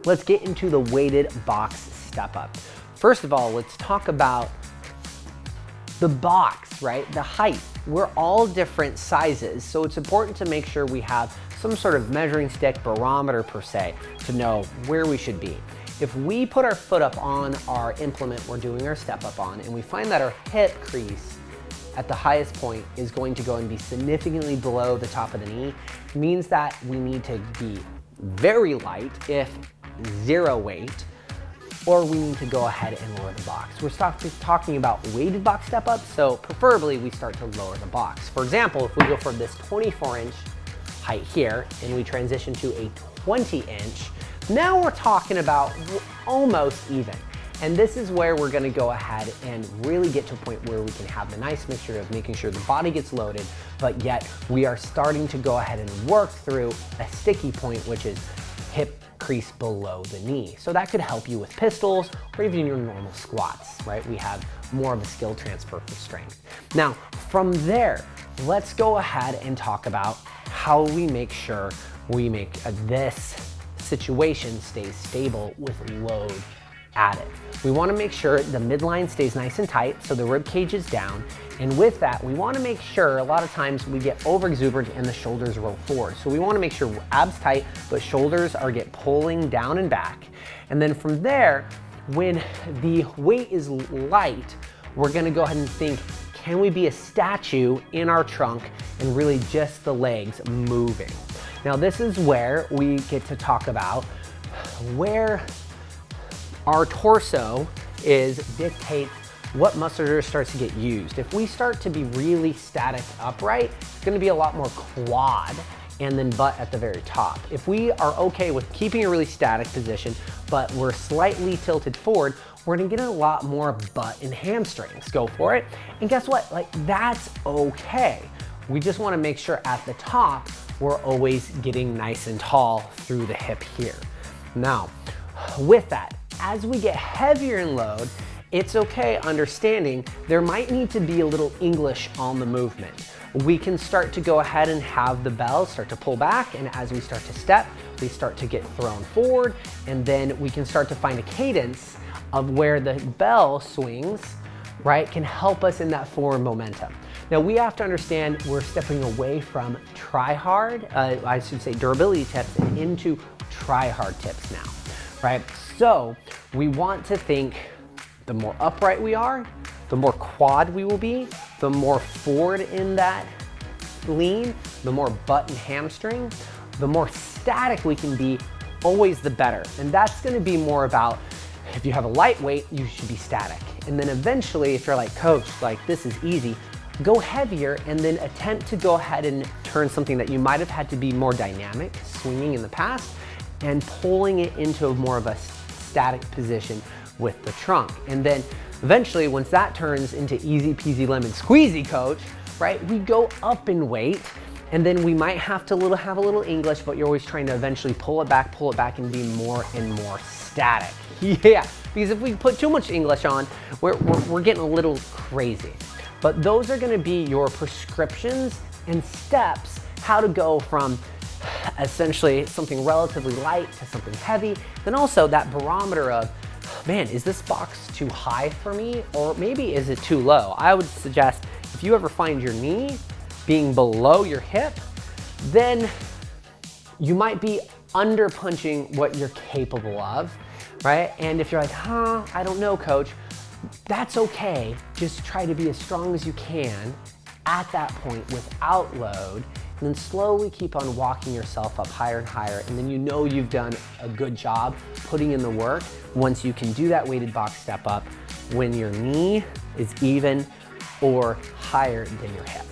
let's get into the weighted box step up. First of all, let's talk about the box, right? The height. We're all different sizes, so it's important to make sure we have some sort of measuring stick, barometer per se, to know where we should be. If we put our foot up on our implement we're doing our step up on, and we find that our hip crease at the highest point is going to go and be significantly below the top of the knee, it means that we need to be very light, if zero weight, or we need to go ahead and lower the box. We're talking about weighted box step up, so preferably we start to lower the box. For example, if we go from this 24-inch height here and we transition to a 20-inch, now we're talking about almost even. And this is where we're gonna go ahead and really get to a point where we can have the nice mixture of making sure the body gets loaded, but yet we are starting to go ahead and work through a sticky point, which is hip crease below the knee. So that could help you with pistols or even your normal squats, right? We have more of a skill transfer for strength. Now, from there, let's go ahead and talk about how we make sure we make this situation stay stable with load added. We want to make sure the midline stays nice and tight so the rib cage is down, and with that we want to make sure a lot of times we get over exuberant and the shoulders roll forward. So we want to make sure abs tight but shoulders are pulling down and back. And then from there, when the weight is light, we're going to go ahead and think, can we be a statue in our trunk and really just the legs moving? Now this is where we get to talk about where our torso dictates what musculature starts to get used. If we start to be really static upright, it's gonna be a lot more quad and then butt at the very top. If we are okay with keeping a really static position, but we're slightly tilted forward, we're gonna get a lot more butt and hamstrings. Go for it. And guess what? Like, that's okay. We just wanna make sure at the top, we're always getting nice and tall through the hip here. Now, with that, as we get heavier in load, it's okay understanding there might need to be a little English on the movement. We can start to go ahead and have the bells start to pull back, and as we start to step, we start to get thrown forward, and then we can start to find a cadence of where the bell swings, right, can help us in that forward momentum. Now we have to understand we're stepping away from durability tips and into try hard tips now, right? So we want to think the more upright we are, the more quad we will be, the more forward in that lean, the more butt and hamstring, the more static we can be, always the better. And that's gonna be more about, if you have a lightweight, you should be static. And then eventually, if you're like, coach, like this is easy, go heavier and then attempt to go ahead and turn something that you might have had to be more dynamic, swinging in the past, and pulling it into more of a static position with the trunk. And then eventually, once that turns into easy peasy lemon squeezy, coach, right, we go up in weight, and then we might have to have a little English, but you're always trying to eventually pull it back and be more and more static. Yeah, because if we put too much English on, we're getting a little crazy. But those are gonna be your prescriptions and steps, how to go from essentially something relatively light to something heavy. Then also that barometer of, man, is this box too high for me? Or maybe is it too low? I would suggest if you ever find your knee being below your hip, then you might be under punching what you're capable of, right? And if you're like, I don't know, coach, that's okay. Just try to be as strong as you can at that point without load, and then slowly keep on walking yourself up higher and higher, and then you know you've done a good job putting in the work once you can do that weighted box step up when your knee is even or higher than your hip.